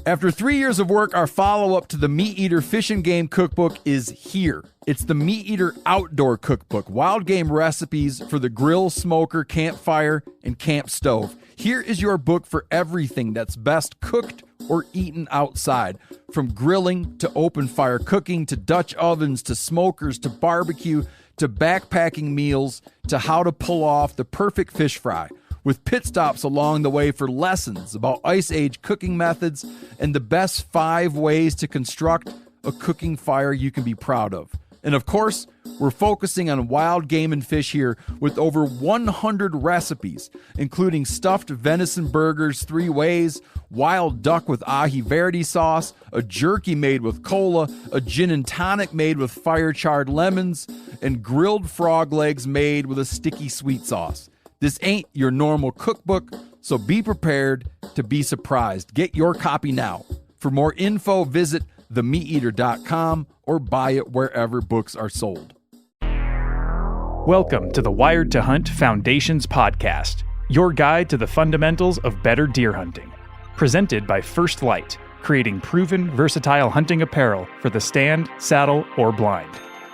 After 3 years of work, our follow-up to the Meat Eater Fish and Game Cookbook is here. It's the Meat Eater Outdoor Cookbook, wild game recipes for the grill, smoker, campfire, and camp stove. Here is your book for everything that's best cooked or eaten outside. From grilling to open fire cooking to Dutch ovens to smokers to barbecue to backpacking meals to how to pull off the perfect fish fry, with pit stops along the way for lessons about Ice Age cooking methods and the best 5 ways to construct a cooking fire you can be proud of. And of course, we're focusing on wild game and fish here with over 100 recipes, including stuffed venison burgers 3 ways, wild duck with ahi verde sauce, a jerky made with cola, a gin and tonic made with fire-charred lemons, and grilled frog legs made with a sticky sweet sauce. This ain't your normal cookbook, so be prepared to be surprised. Get your copy now. For more info, visit themeateater.com or buy it wherever books are sold. Welcome to the Wired to Hunt Foundations podcast, your guide to the fundamentals of better deer hunting. Presented by First Light, creating proven, versatile hunting apparel for the stand, saddle, or blind.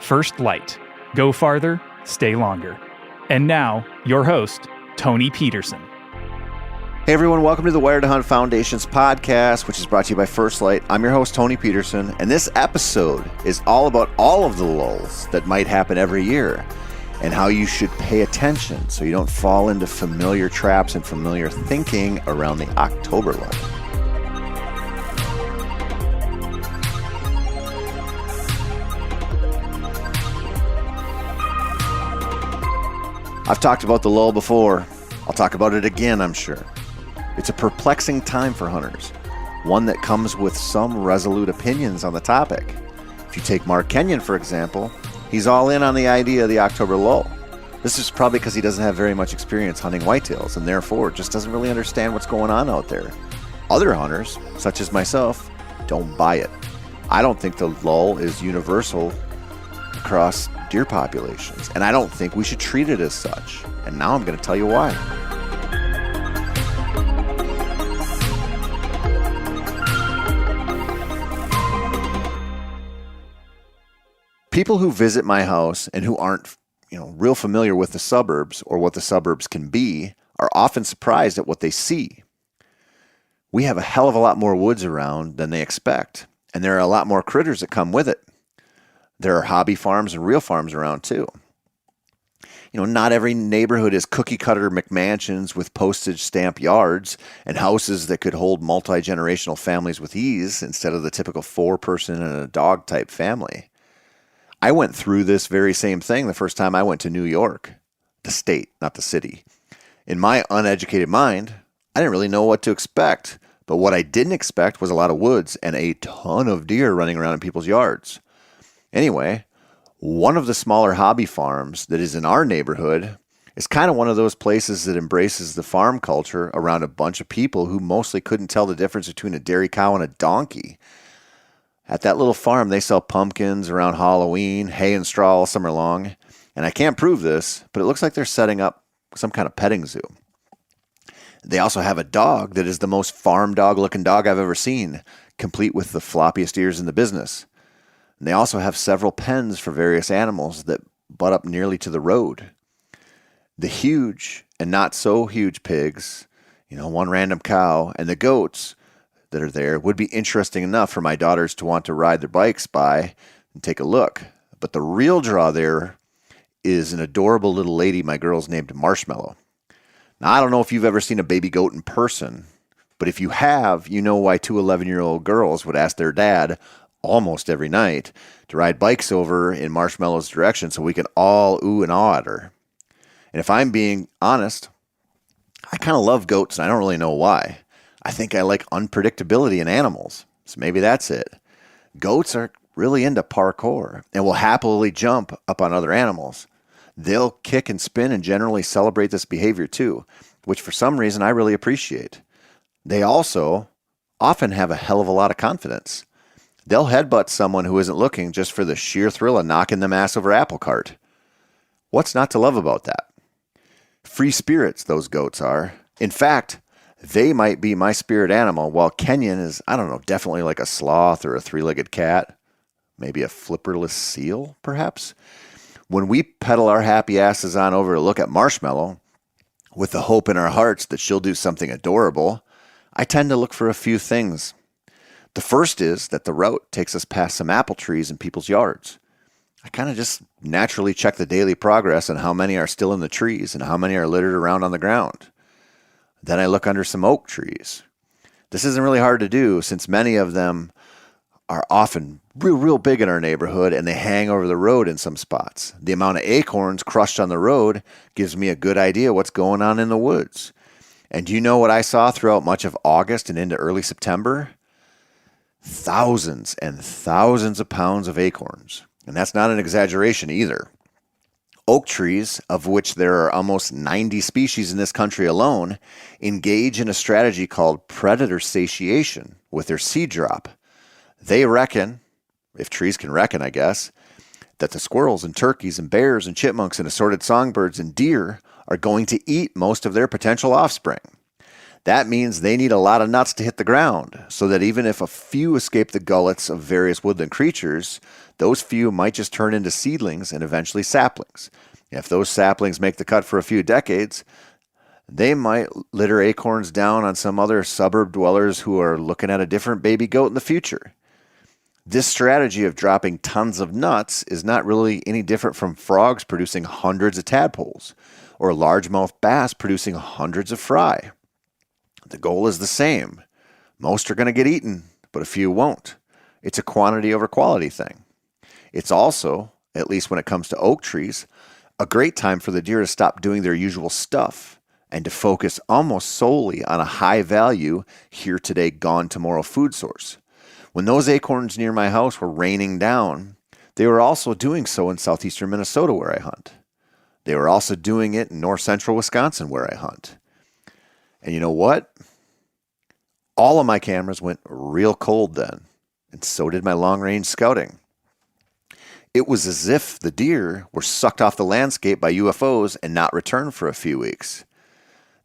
First Light. Go farther, stay longer. And now, your host, Tony Peterson. Hey everyone, welcome to the Wired to Hunt Foundations podcast, which is brought to you by First Light. I'm your host, Tony Peterson, and this episode is all about all of the lulls that might happen every year and how you should pay attention so you don't fall into familiar traps and familiar thinking around the October lull. I've talked about the lull before. I'll talk about it again, I'm sure. It's a perplexing time for hunters, one that comes with some resolute opinions on the topic. If you take Mark Kenyon, for example, he's all in on the idea of the October lull. This is probably because he doesn't have very much experience hunting whitetails and therefore just doesn't really understand what's going on out there. Other hunters, such as myself, don't buy it. I don't think the lull is universal across deer populations, and I don't think we should treat it as such. And now I'm going to tell you why. People who visit my house and who aren't, real familiar with the suburbs or what the suburbs can be are often surprised at what they see. We have a hell of a lot more woods around than they expect, and there are a lot more critters that come with it. There are hobby farms and real farms around too. Not every neighborhood is cookie-cutter McMansions with postage stamp yards and houses that could hold multi-generational families with ease instead of the typical 4-person and a dog type family. I went through this very same thing the first time I went to New York, the state, not the city. In my uneducated mind, I didn't really know what to expect, but what I didn't expect was a lot of woods and a ton of deer running around in people's yards. Anyway, one of the smaller hobby farms that is in our neighborhood is kind of one of those places that embraces the farm culture around a bunch of people who mostly couldn't tell the difference between a dairy cow and a donkey. At that little farm, they sell pumpkins around Halloween, hay and straw all summer long, and I can't prove this, but it looks like they're setting up some kind of petting zoo. They also have a dog that is the most farm dog-looking dog I've ever seen, complete with the floppiest ears in the business. And they also have several pens for various animals that butt up nearly to the road. The huge and not so huge pigs, one random cow, and the goats that are there would be interesting enough for my daughters to want to ride their bikes by and take a look. But the real draw there is an adorable little lady my girls named Marshmallow. Now, I don't know if you've ever seen a baby goat in person, but if you have, you know why 2 11-year-old girls would ask their dad almost every night to ride bikes over in Marshmallow's direction so we can all ooh and awe at her. And if I'm being honest, I kind of love goats and I don't really know why. I think I like unpredictability in animals, so maybe that's it. Goats are really into parkour and will happily jump up on other animals. They'll kick and spin and generally celebrate this behavior too, which for some reason I really appreciate. They also often have a hell of a lot of confidence. They'll headbutt someone who isn't looking just for the sheer thrill of knocking them ass over apple cart. What's not to love about that? Free spirits, those goats are. In fact, They might be my spirit animal, while Kenyan is, I don't know, definitely like a sloth or a three-legged cat, maybe a flipperless seal, perhaps. When we pedal our happy asses on over to look at Marshmallow, with the hope in our hearts that she'll do something adorable, I tend to look for a few things. The first is that the route takes us past some apple trees in people's yards. I kind of just naturally check the daily progress on how many are still in the trees and how many are littered around on the ground. Then I look under some oak trees. This isn't really hard to do since many of them are often real big in our neighborhood and they hang over the road in some spots. The amount of acorns crushed on the road gives me a good idea what's going on in the woods. And do you know what I saw throughout much of August and into early September? Thousands and thousands of pounds of acorns. And that's not an exaggeration either. Oak trees, of which there are almost 90 species in this country alone, engage in a strategy called predator satiation with their seed drop. They reckon, if trees can reckon, I guess, that the squirrels and turkeys and bears and chipmunks and assorted songbirds and deer are going to eat most of their potential offspring. That means they need a lot of nuts to hit the ground, so that even if a few escape the gullets of various woodland creatures, those few might just turn into seedlings and eventually saplings. If those saplings make the cut for a few decades, they might litter acorns down on some other suburb dwellers who are looking at a different baby goat in the future. This strategy of dropping tons of nuts is not really any different from frogs producing hundreds of tadpoles, or largemouth bass producing hundreds of fry. The goal is the same. Most are going to get eaten, but a few won't. It's a quantity over quality thing. It's also, at least when it comes to oak trees, a great time for the deer to stop doing their usual stuff and to focus almost solely on a high-value, here today, gone tomorrow food source. When those acorns near my house were raining down, they were also doing so in southeastern Minnesota where I hunt. They were also doing it in north-central Wisconsin where I hunt. And you know what? All of my cameras went real cold then, and so did my long-range scouting. It was as if the deer were sucked off the landscape by UFOs and not returned for a few weeks.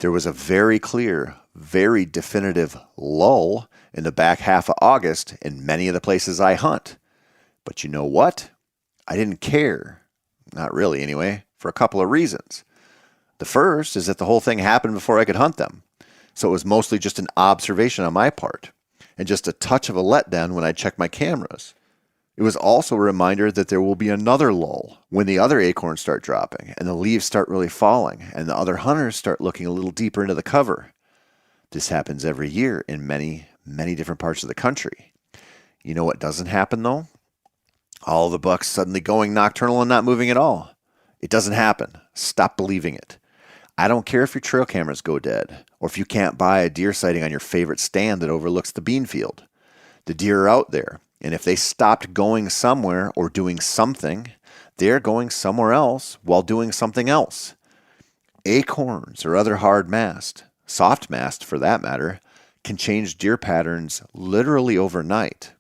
There was a very clear, very definitive lull in the back half of August in many of the places I hunt. But you know what? I didn't care. Not really, anyway, for a couple of reasons. The first is that the whole thing happened before I could hunt them. So it was mostly just an observation on my part, and just a touch of a letdown when I checked my cameras. It was also a reminder that there will be another lull when the other acorns start dropping, and the leaves start really falling, and the other hunters start looking a little deeper into the cover. This happens every year in many, many different parts of the country. You know what doesn't happen, though? All the bucks suddenly going nocturnal and not moving at all. It doesn't happen. Stop believing it. I don't care if your trail cameras go dead, or if you can't buy a deer sighting on your favorite stand that overlooks the bean field. The deer are out there, and if they stopped going somewhere or doing something, they're going somewhere else while doing something else. Acorns or other hard mast, soft mast for that matter, can change deer patterns literally overnight.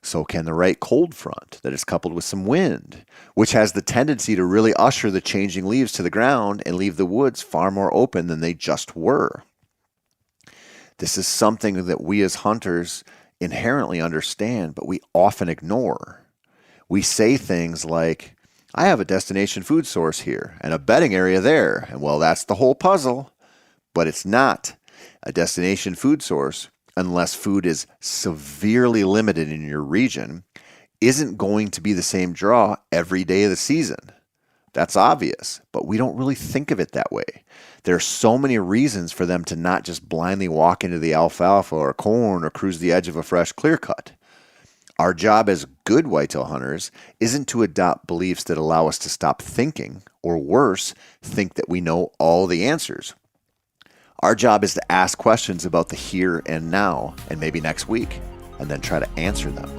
So can the right cold front that is coupled with some wind, which has the tendency to really usher the changing leaves to the ground and leave the woods far more open than they just were. This is something that we as hunters inherently understand, but we often ignore. We say things like, I have a destination food source here and a bedding area there, and well, that's the whole puzzle. But it's not a destination food source unless food is severely limited in your region, isn't going to be the same draw every day of the season. That's obvious, but we don't really think of it that way. There are so many reasons for them to not just blindly walk into the alfalfa or corn or cruise the edge of a fresh clear cut. Our job as good whitetail hunters isn't to adopt beliefs that allow us to stop thinking, or worse, think that we know all the answers. Our job is to ask questions about the here and now, and maybe next week, and then try to answer them.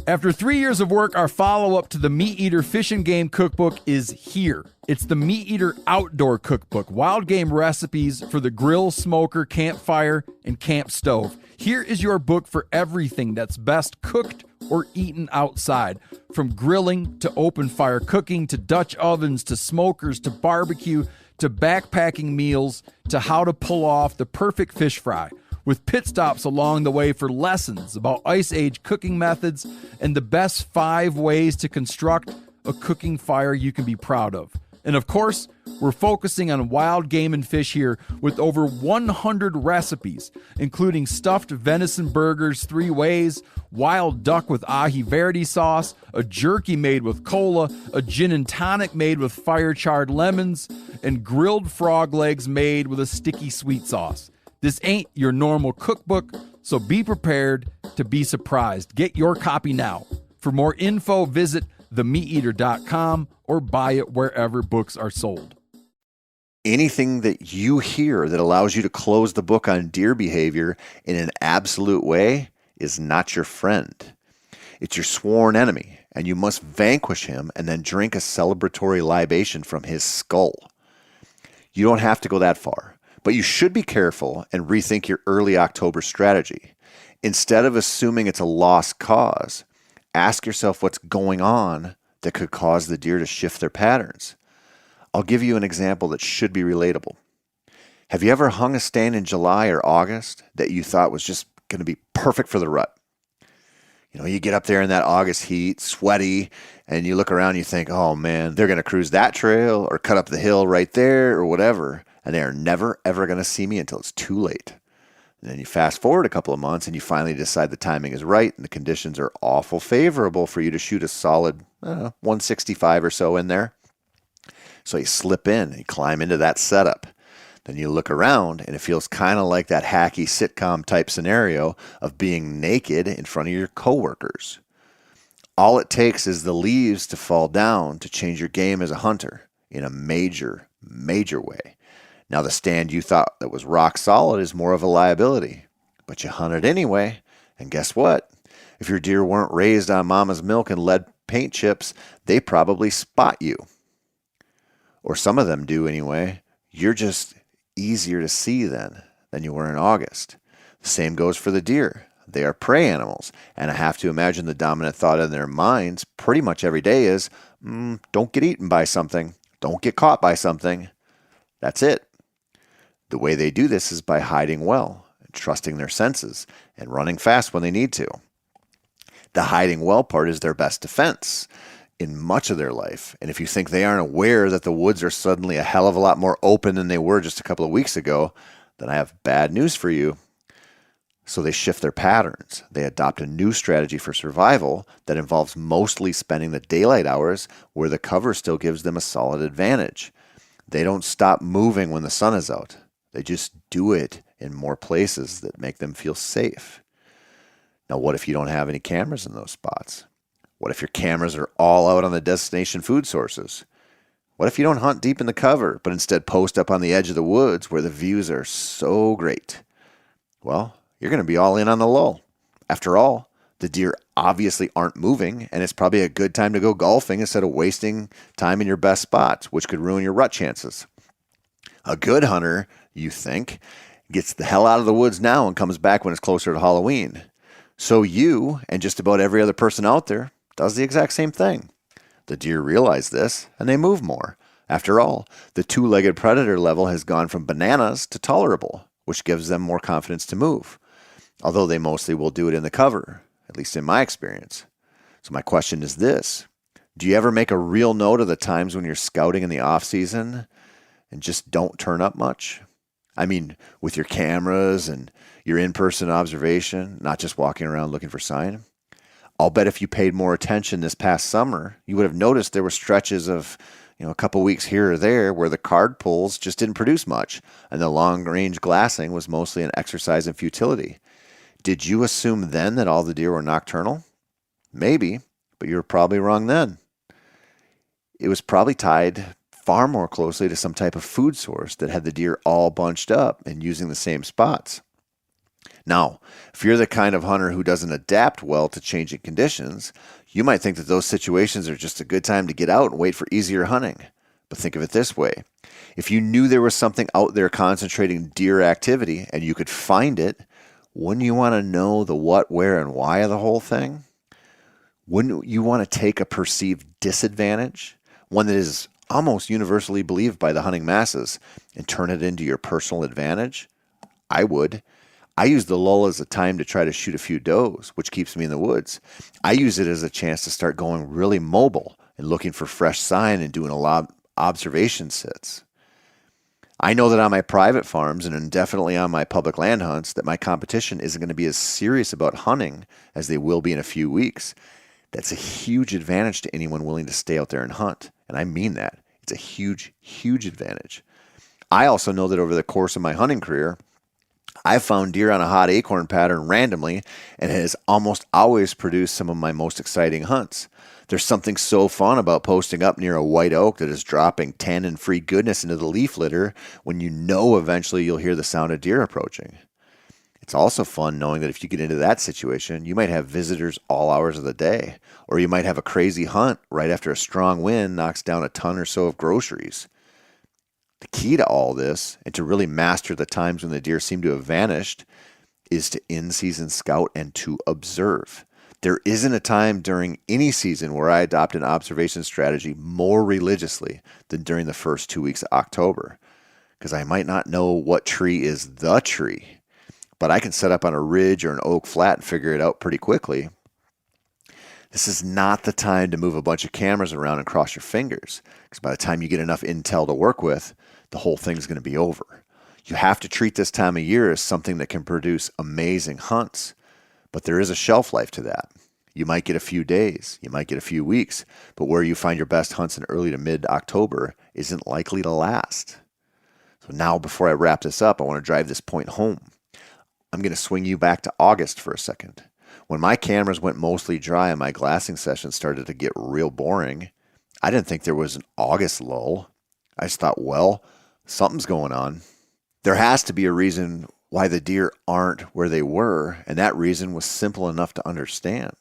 After 3 years of work, our follow-up to the Meat Eater Fish and Game Cookbook is here. It's the Meat Eater Outdoor Cookbook, wild game recipes for the grill, smoker, campfire, and camp stove. Here is your book for everything that's best cooked or eaten outside. From grilling to open fire cooking to Dutch ovens to smokers to barbecue to backpacking meals to how to pull off the perfect fish fry, with pit stops along the way for lessons about Ice Age cooking methods and the best 5 ways to construct a cooking fire you can be proud of. And of course, we're focusing on wild game and fish here with over 100 recipes, including stuffed venison burgers 3 ways, wild duck with ahi verde sauce, a jerky made with cola, a gin and tonic made with fire-charred lemons, and grilled frog legs made with a sticky sweet sauce. This ain't your normal cookbook, so be prepared to be surprised. Get your copy now. For more info, visit themeateater.com or buy it wherever books are sold. Anything that you hear that allows you to close the book on deer behavior in an absolute way is not your friend. It's your sworn enemy, and you must vanquish him and then drink a celebratory libation from his skull. You don't have to go that far, but you should be careful and rethink your early October strategy. Instead of assuming it's a lost cause, ask yourself what's going on that could cause the deer to shift their patterns. I'll give you an example that should be relatable. Have you ever hung a stand in July or August that you thought was just going to be perfect for the rut? You know, you get up there in that August heat, sweaty, and you look around and you think, oh man, they're going to cruise that trail or cut up the hill right there or whatever, and they are never, ever going to see me until it's too late. And then you fast forward a couple of months and you finally decide the timing is right and the conditions are awful favorable for you to shoot a solid 165 or so in there. So you slip in and you climb into that setup. Then you look around and it feels kind of like that hacky sitcom type scenario of being naked in front of your coworkers. All it takes is the leaves to fall down to change your game as a hunter in a major, major way. Now the stand you thought that was rock solid is more of a liability, but you hunt it anyway, and guess what? If your deer weren't raised on mama's milk and lead paint chips, they probably spot you. Or some of them do anyway. You're just easier to see then than you were in August. The same goes for the deer. They are prey animals, and I have to imagine the dominant thought in their minds pretty much every day is, don't get eaten by something. Don't get caught by something. That's it. The way they do this is by hiding well, and trusting their senses, and running fast when they need to. The hiding well part is their best defense in much of their life. And if you think they aren't aware that the woods are suddenly a hell of a lot more open than they were just a couple of weeks ago, then I have bad news for you. So they shift their patterns. They adopt a new strategy for survival that involves mostly spending the daylight hours where the cover still gives them a solid advantage. They don't stop moving when the sun is out. They just do it in more places that make them feel safe. Now, what if you don't have any cameras in those spots? What if your cameras are all out on the destination food sources? What if you don't hunt deep in the cover, but instead post up on the edge of the woods where the views are so great? Well, you're going to be all in on the lull. After all, the deer obviously aren't moving, and it's probably a good time to go golfing instead of wasting time in your best spots, which could ruin your rut chances. A good hunter, you think, gets the hell out of the woods now and comes back when it's closer to Halloween. So you, and just about every other person out there, does the exact same thing. The deer realize this, and they move more. After all, the two-legged predator level has gone from bananas to tolerable, which gives them more confidence to move. Although they mostly will do it in the cover, at least in my experience. So my question is this. Do you ever make a real note of the times when you're scouting in the off-season and just don't turn up much? I mean, with your cameras and your in-person observation, not just walking around looking for sign. I'll bet if you paid more attention this past summer, you would have noticed there were stretches of, a couple weeks here or there where the card pulls just didn't produce much, and the long-range glassing was mostly an exercise in futility. Did you assume then that all the deer were nocturnal? Maybe, but you were probably wrong then. It was probably tied far more closely to some type of food source that had the deer all bunched up and using the same spots. Now, if you're the kind of hunter who doesn't adapt well to changing conditions, you might think that those situations are just a good time to get out and wait for easier hunting. But think of it this way. If you knew there was something out there concentrating deer activity and you could find it, wouldn't you want to know the what, where, and why of the whole thing? Wouldn't you want to take a perceived disadvantage, one that is almost universally believed by the hunting masses, and turn it into your personal advantage? I would. I use the lull as a time to try to shoot a few does, which keeps me in the woods. I use it as a chance to start going really mobile and looking for fresh sign and doing a lot of observation sits. I know that on my private farms and definitely on my public land hunts that my competition isn't going to be as serious about hunting as they will be in a few weeks. That's a huge advantage to anyone willing to stay out there and hunt. And I mean that. It's a huge, huge advantage. I also know that over the course of my hunting career, I've found deer on a hot acorn pattern randomly, and it has almost always produced some of my most exciting hunts. There's something so fun about posting up near a white oak that is dropping tannin-free goodness into the leaf litter when you know eventually you'll hear the sound of deer approaching. It's also fun knowing that if you get into that situation, you might have visitors all hours of the day, or you might have a crazy hunt right after a strong wind knocks down a ton or so of groceries. The key to all this, and to really master the times when the deer seem to have vanished, is to in-season scout and to observe. There isn't a time during any season where I adopt an observation strategy more religiously than during the first 2 weeks of October, because I might not know what tree is the tree, but I can set up on a ridge or an oak flat and figure it out pretty quickly. This is not the time to move a bunch of cameras around and cross your fingers, because by the time you get enough intel to work with, the whole thing's going to be over. You have to treat this time of year as something that can produce amazing hunts, but there is a shelf life to that. You might get a few days, you might get a few weeks, but where you find your best hunts in early to mid-October isn't likely to last. So now, before I wrap this up, I want to drive this point home. I'm going to swing you back to August for a second. When my cameras went mostly dry and my glassing sessions started to get real boring, I didn't think there was an August lull. I just thought, well, something's going on. There has to be a reason why the deer aren't where they were, and that reason was simple enough to understand.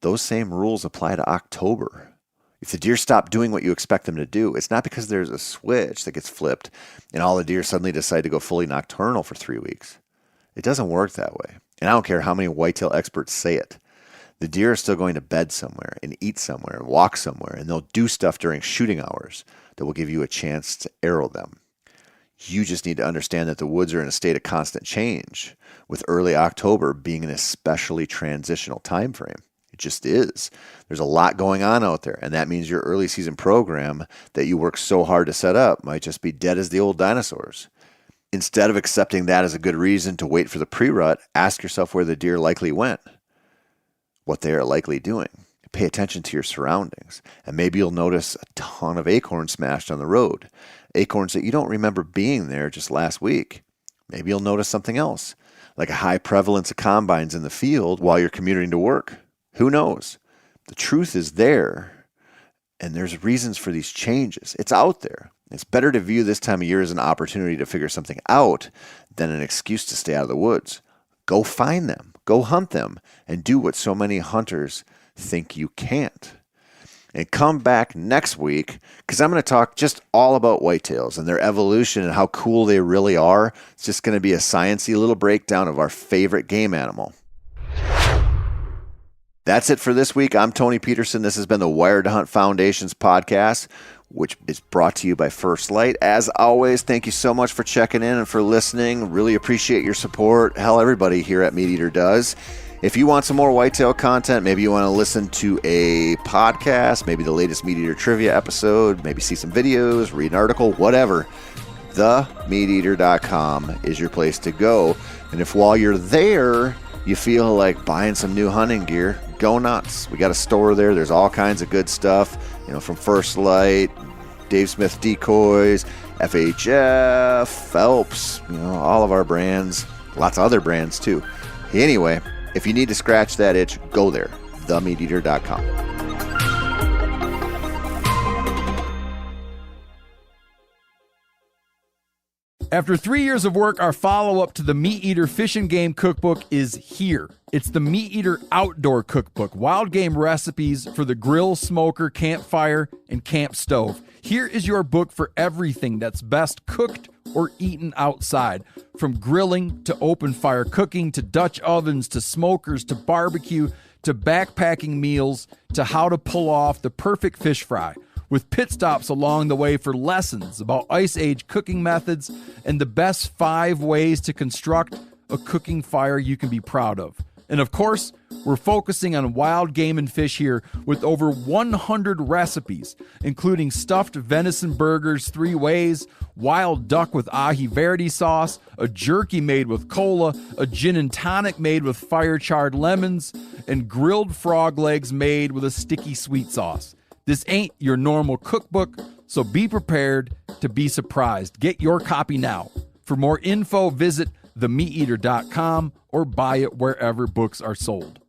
Those same rules apply to October. If the deer stop doing what you expect them to do, it's not because there's a switch that gets flipped and all the deer suddenly decide to go fully nocturnal for 3 weeks. It doesn't work that way. And I don't care how many whitetail experts say it. The deer are still going to bed somewhere and eat somewhere and walk somewhere, and they'll do stuff during shooting hours that will give you a chance to arrow them. You just need to understand that the woods are in a state of constant change, with early October being an especially transitional time frame. It just is. There's a lot going on out there, and that means your early season program that you work so hard to set up might just be dead as the old dinosaurs. Instead of accepting that as a good reason to wait for the pre-rut, ask yourself where the deer likely went, what they are likely doing. Pay attention to your surroundings, and maybe you'll notice a ton of acorns smashed on the road, acorns that you don't remember being there just last week. Maybe you'll notice something else, like a high prevalence of combines in the field while you're commuting to work. Who knows? The truth is there, and there's reasons for these changes. It's out there. It's better to view this time of year as an opportunity to figure something out than an excuse to stay out of the woods. Go find them, go hunt them, and do what so many hunters think you can't. And come back next week, because I'm going to talk just all about whitetails and their evolution and how cool they really are. It's just going to be a sciencey little breakdown of our favorite game animal. That's it for this week. I'm Tony Peterson. This has been the Wired to Hunt Foundations podcast, which is brought to you by First Light. As always, thank you so much for checking in and for listening. Really appreciate your support. Hell, everybody here at Meat Eater does. If you want some more whitetail content, maybe you want to listen to a podcast, maybe the latest Meat Eater trivia episode, maybe see some videos, read an article, whatever, themeateater.com is your place to go. And if while you're there, you feel like buying some new hunting gear, go nuts. We got a store there. There's all kinds of good stuff, from First Light, Dave Smith decoys, FHF, Phelps, all of our brands, lots of other brands too. Anyway, if you need to scratch that itch, go there, themeateater.com. After 3 years of work, our follow-up to the Meat Eater Fish and Game Cookbook is here. It's the Meat Eater Outdoor Cookbook, wild game recipes for the grill, smoker, campfire, and camp stove. Here is your book for everything that's best cooked or eaten outside. From grilling to open fire cooking to Dutch ovens to smokers to barbecue to backpacking meals to how to pull off the perfect fish fry, with pit stops along the way for lessons about Ice Age cooking methods and the best 5 ways to construct a cooking fire you can be proud of. And of course, we're focusing on wild game and fish here with over 100 recipes, including stuffed venison burgers 3 ways, wild duck with ahi verde sauce, a jerky made with cola, a gin and tonic made with fire-charred lemons, and grilled frog legs made with a sticky sweet sauce. This ain't your normal cookbook, so be prepared to be surprised. Get your copy now. For more info, visit themeateater.com or buy it wherever books are sold.